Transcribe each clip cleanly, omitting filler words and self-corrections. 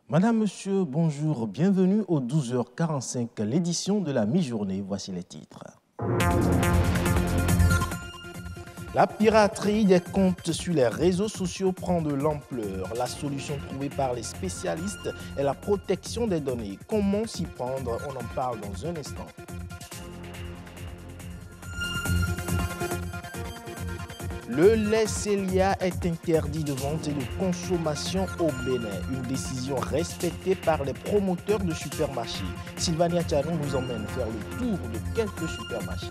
Madame, Monsieur, bonjour, bienvenue au 12h45, l'édition de la mi-journée. Voici les titres. La piraterie des comptes sur les réseaux sociaux prend de l'ampleur. La solution trouvée par les spécialistes est la protection des données. Comment s'y prendre? On en parle dans un instant. Le lait Célia est interdit de vente et de consommation au Bénin. Une décision respectée par les promoteurs de supermarchés. Sylvania Tchanou nous emmène faire le tour de quelques supermarchés.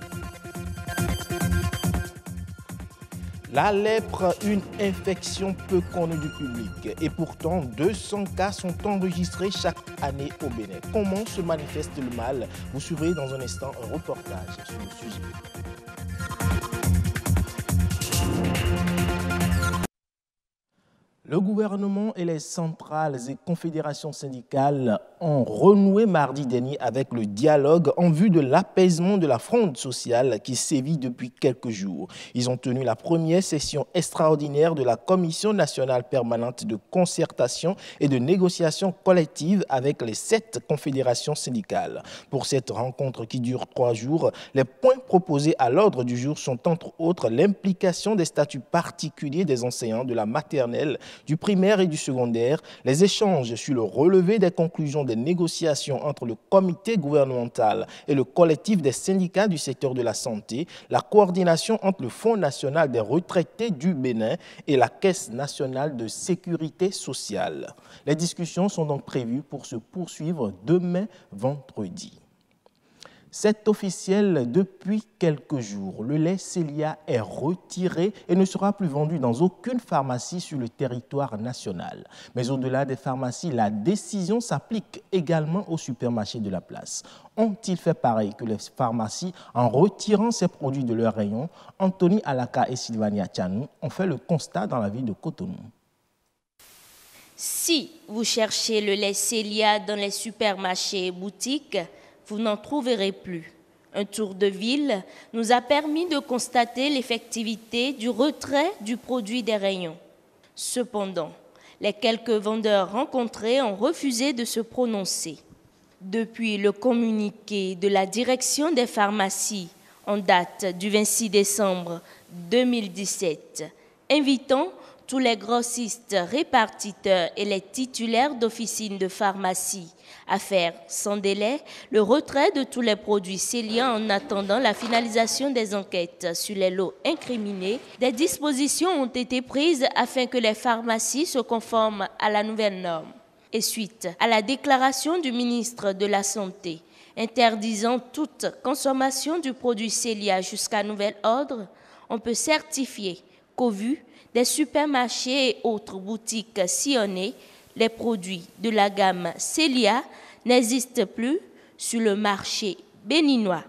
La lèpre, une infection peu connue du public. Et pourtant, 200 cas sont enregistrés chaque année au Bénin. Comment se manifeste le mal? Vous suivrez dans un instant un reportage sur le sujet. Le gouvernement et les centrales et confédérations syndicales ont renoué mardi dernier avec le dialogue en vue de l'apaisement de la fronde sociale qui sévit depuis quelques jours. Ils ont tenu la première session extraordinaire de la Commission nationale permanente de concertation et de négociation collective avec les 7 confédérations syndicales. Pour cette rencontre qui dure 3 jours, les points proposés à l'ordre du jour sont entre autres l'implication des statuts particuliers des enseignants de la maternelle, du primaire et du secondaire, les échanges sur le relevé des conclusions des négociations entre le comité gouvernemental et le collectif des syndicats du secteur de la santé, la coordination entre le Fonds national des retraités du Bénin et la Caisse nationale de sécurité sociale. Les discussions sont donc prévues pour se poursuivre demain vendredi. C'est officiel depuis quelques jours. Le lait Célia est retiré et ne sera plus vendu dans aucune pharmacie sur le territoire national. Mais au-delà des pharmacies, la décision s'applique également aux supermarchés de la place. Ont-ils fait pareil que les pharmacies en retirant ces produits de leurs rayons? Anthony Alaka et Sylvania Tchanou ont fait le constat dans la ville de Cotonou. Si vous cherchez le lait Célia dans les supermarchés et boutiques, vous n'en trouverez plus. Un tour de ville nous a permis de constater l'effectivité du retrait du produit des rayons. Cependant, les quelques vendeurs rencontrés ont refusé de se prononcer. Depuis le communiqué de la direction des pharmacies en date du 26 décembre 2017, invitant tous les grossistes, répartiteurs et les titulaires d'officines de pharmacie à faire sans délai le retrait de tous les produits Célia en attendant la finalisation des enquêtes sur les lots incriminés, des dispositions ont été prises afin que les pharmacies se conforment à la nouvelle norme. Et suite à la déclaration du ministre de la Santé interdisant toute consommation du produit Célia jusqu'à nouvel ordre, on peut certifier qu'au vu des supermarchés et autres boutiques sillonnées, les produits de la gamme Célia n'existent plus sur le marché béninois.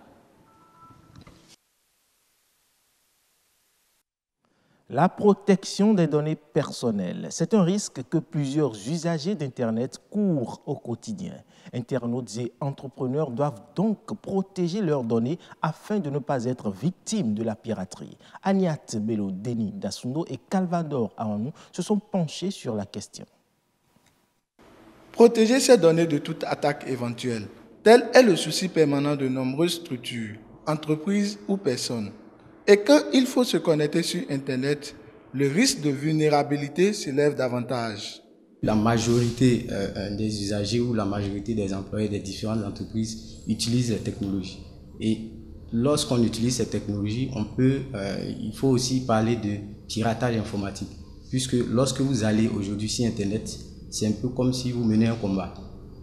La protection des données personnelles, c'est un risque que plusieurs usagers d'Internet courent au quotidien. Internautes et entrepreneurs doivent donc protéger leurs données afin de ne pas être victimes de la piraterie. Agnat Bello, Denis Dassundo et Calvador Ahanou se sont penchés sur la question. Protéger ces données de toute attaque éventuelle, tel est le souci permanent de nombreuses structures, entreprises ou personnes. Et quand il faut se connecter sur Internet, le risque de vulnérabilité s'élève davantage. La majorité des usagers ou la majorité des employés des différentes entreprises utilisent les technologies. Et lorsqu'on utilise ces technologies, il faut aussi parler de piratage informatique. Puisque lorsque vous allez aujourd'hui sur Internet, c'est un peu comme si vous menez un combat.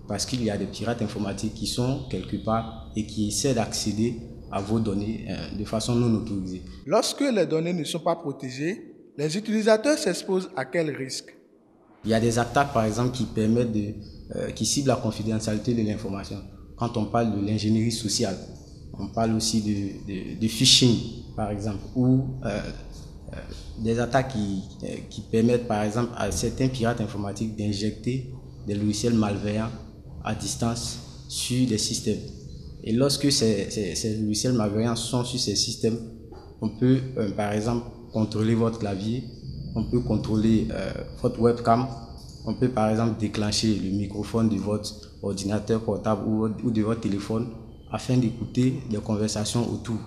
Parce qu'il y a des pirates informatiques qui sont quelque part et qui essaient d'accéder à vos données de façon non autorisée. Lorsque les données ne sont pas protégées, les utilisateurs s'exposent à quel risque? Il y a des attaques, par exemple, qui ciblent la confidentialité de l'information. Quand on parle de l'ingénierie sociale, on parle aussi de phishing, par exemple, ou des attaques qui permettent, par exemple, à certains pirates informatiques d'injecter des logiciels malveillants à distance sur des systèmes. Et lorsque ces logiciels malveillants sont sur ces systèmes, on peut, par exemple, contrôler votre clavier, on peut contrôler votre webcam, On peut par exemple déclencher le microphone de votre ordinateur portable ou de votre téléphone afin d'écouter des conversations autour.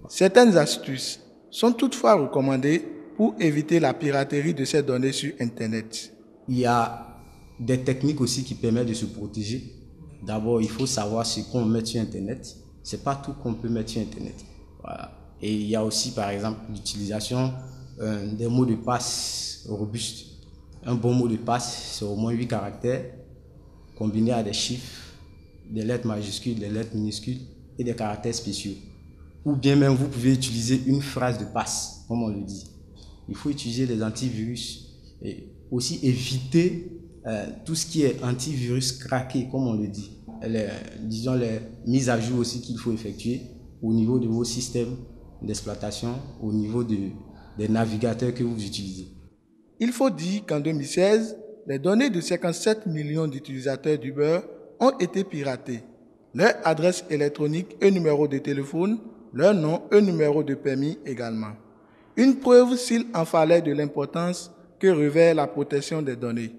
Certaines astuces sont toutefois recommandées pour éviter la piraterie de ces données sur Internet. Il y a des techniques aussi qui permettent de se protéger. D'abord, il faut savoir ce qu'on met sur Internet. Ce n'est pas tout qu'on peut mettre sur Internet. Voilà. Et il y a aussi, par exemple, l'utilisation des mots de passe robustes. Un bon mot de passe, c'est au moins 8 caractères, combinés à des chiffres, des lettres majuscules, des lettres minuscules et des caractères spéciaux. Ou bien même, vous pouvez utiliser une phrase de passe, comme on le dit. Il faut utiliser des antivirus et aussi éviter tout ce qui est antivirus craqué, comme on le dit. Disons les mises à jour aussi qu'il faut effectuer au niveau de vos systèmes d'exploitation, au niveau des navigateurs que vous utilisez. Il faut dire qu'en 2016, les données de 57 millions d'utilisateurs d'Uber ont été piratées. Leur adresse électronique et numéro de téléphone, leur nom et numéro de permis également. Une preuve s'il en fallait de l'importance que revêt la protection des données.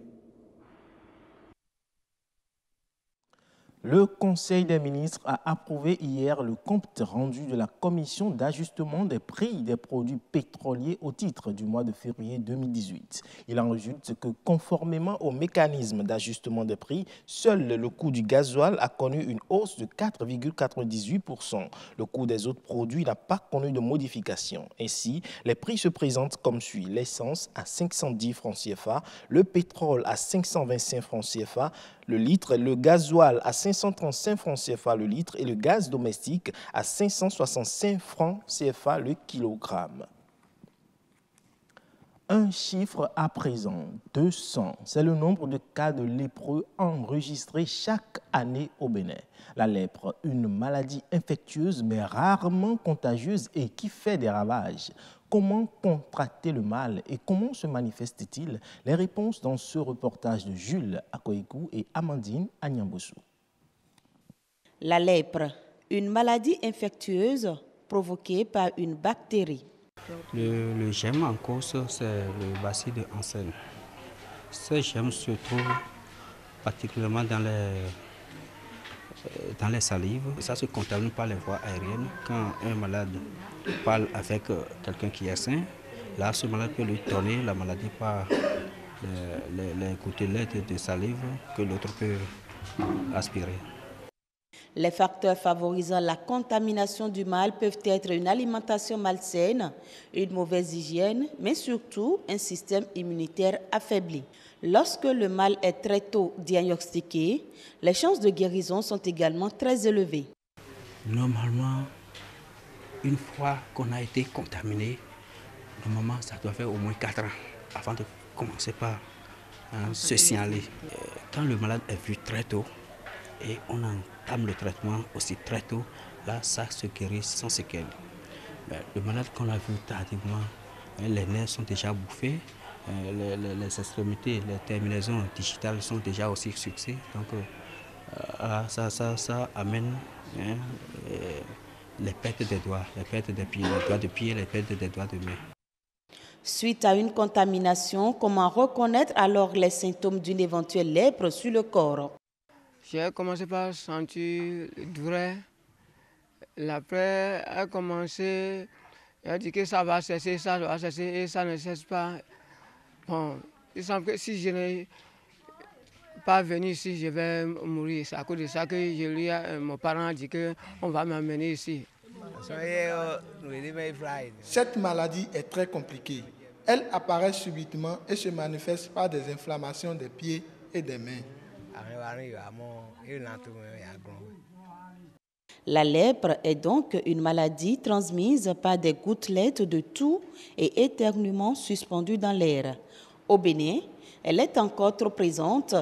Le Conseil des ministres a approuvé hier le compte rendu de la Commission d'ajustement des prix des produits pétroliers au titre du mois de février 2018. Il en résulte que, conformément au mécanisme d'ajustement des prix, seul le coût du gasoil a connu une hausse de 4,98%. Le coût des autres produits n'a pas connu de modification. Ainsi, les prix se présentent comme suit: l'essence à 510 francs CFA, le pétrole à 525 francs CFA, le litre, le gasoil à 535 francs CFA le litre et le gaz domestique à 565 francs CFA le kilogramme. Un chiffre à présent, 200, c'est le nombre de cas de lépreux enregistrés chaque année au Bénin. La lèpre, une maladie infectieuse mais rarement contagieuse et qui fait des ravages. Comment contracter le mal et comment se manifeste-t-il? Les réponses dans ce reportage de Jules Akoikou et Amandine Agnambossou. La lèpre, une maladie infectieuse provoquée par une bactérie. Le germe en cause, c'est le bacille de Hansen. Ce germe se trouve particulièrement dans les salives. Ça se contamine par les voies aériennes. Quand un malade parle avec quelqu'un qui est sain, là, ce malade peut lui donner la maladie par les gouttelettes de salive que l'autre peut aspirer. Les facteurs favorisant la contamination du mal peuvent être une alimentation malsaine, une mauvaise hygiène, mais surtout un système immunitaire affaibli. Lorsque le mal est très tôt diagnostiqué, les chances de guérison sont également très élevées. Normalement, une fois qu'on a été contaminé, normalement ça doit faire au moins 4 ans avant de commencer par se signaler. Quand le malade est vu très tôt et on entame le traitement aussi très tôt, là ça se guérit sans séquelles. Le malade qu'on a vu tardivement, les nerfs sont déjà bouffés, les extrémités, les terminaisons digitales sont déjà aussi fixées. Donc ça amène les pertes des doigts, les pertes des pieds, les doigts de pied, les pertes des doigts de main. Suite à une contamination, comment reconnaître alors les symptômes d'une éventuelle lèpre sur le corps? J'ai commencé par sentir douleur. Après, a commencé, elle a dit que ça va cesser, ça va cesser, et ça ne cesse pas. Bon, il semble que si je n'ai pas venu ici, je vais mourir. C'est à cause de ça que mon parent a dit qu'on va m'amener ici. Cette maladie est très compliquée. Elle apparaît subitement et se manifeste par des inflammations des pieds et des mains. La lèpre est donc une maladie transmise par des gouttelettes de toux et éternuements suspendus dans l'air. Au Bénin, elle est encore trop présente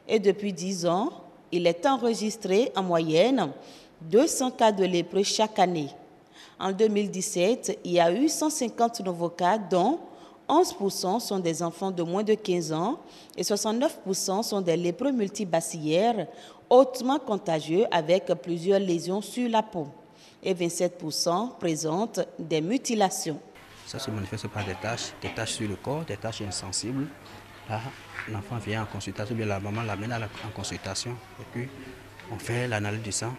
et depuis 10 ans, il est enregistré en moyenne 200 cas de lépreux chaque année. En 2017, il y a eu 150 nouveaux cas, dont 11% sont des enfants de moins de 15 ans et 69% sont des lépreux multibacillaires hautement contagieux avec plusieurs lésions sur la peau et 27% présentent des mutilations. Ça se manifeste par des taches sur le corps, des taches insensibles, Là, l'enfant vient en consultation, bien la maman l'amène en consultation. Et puis, on fait l'analyse du sang.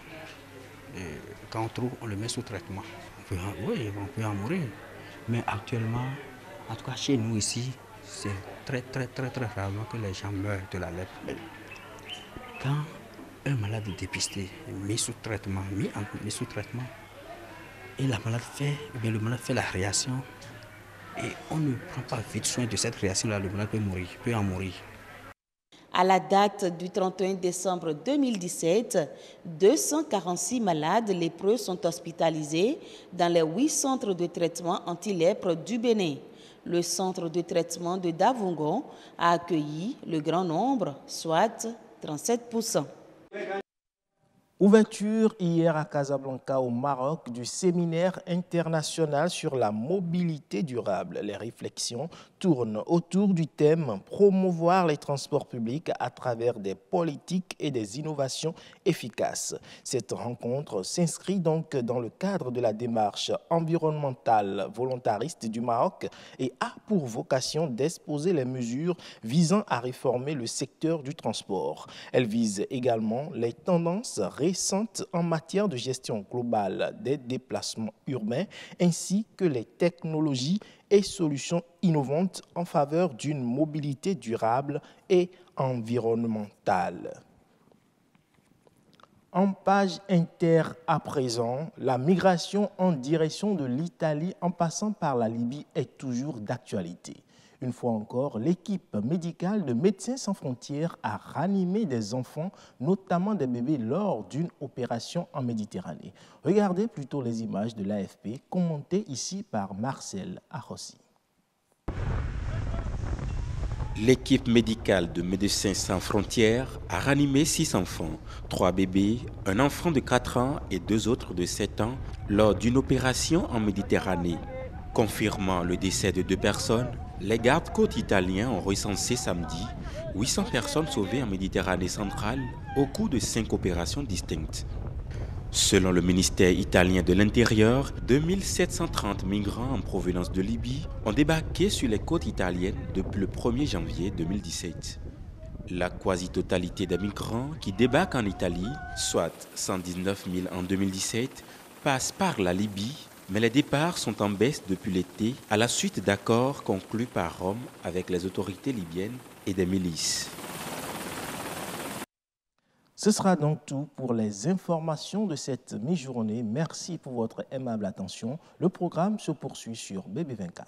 Et quand on trouve, on le met sous traitement. Oui, on peut en mourir. Mais actuellement, en tout cas chez nous ici, c'est très rarement que les gens meurent de la lèpre. Quand un malade est dépisté, mis sous traitement, et le malade fait la réaction, et on ne prend pas vite soin de cette réaction-là, le malade peut en mourir. À la date du 31 décembre 2017, 246 malades lépreux sont hospitalisés dans les 8 centres de traitement anti-lèpre du Bénin. Le centre de traitement de Davungon a accueilli le grand nombre, soit 37%. Ouverture hier à Casablanca au Maroc du séminaire international sur la mobilité durable. Les réflexions tournent autour du thème « Promouvoir les transports publics à travers des politiques et des innovations efficaces ». Cette rencontre s'inscrit donc dans le cadre de la démarche environnementale volontariste du Maroc et a pour vocation d'exposer les mesures visant à réformer le secteur du transport. Elle vise également les tendances récentes en matière de gestion globale des déplacements urbains ainsi que les technologies et solutions innovantes en faveur d'une mobilité durable et environnementale. En page inter à présent, la migration en direction de l'Italie en passant par la Libye est toujours d'actualité. Une fois encore, l'équipe médicale de Médecins sans frontières a ranimé des enfants, notamment des bébés, lors d'une opération en Méditerranée. Regardez plutôt les images de l'AFP commentées ici par Marcel Arrossi. L'équipe médicale de Médecins sans frontières a ranimé 6 enfants, 3 bébés, un enfant de 4 ans et 2 autres de 7 ans lors d'une opération en Méditerranée. Confirmant le décès de 2 personnes, les gardes-côtes italiens ont recensé samedi 800 personnes sauvées en Méditerranée centrale au cours de 5 opérations distinctes. Selon le ministère italien de l'Intérieur, 2730 migrants en provenance de Libye ont débarqué sur les côtes italiennes depuis le 1er janvier 2017. La quasi-totalité des migrants qui débarquent en Italie, soit 119 000 en 2017, passent par la Libye, mais les départs sont en baisse depuis l'été à la suite d'accords conclus par Rome avec les autorités libyennes et des milices. Ce sera donc tout pour les informations de cette mi-journée. Merci pour votre aimable attention. Le programme se poursuit sur BB24.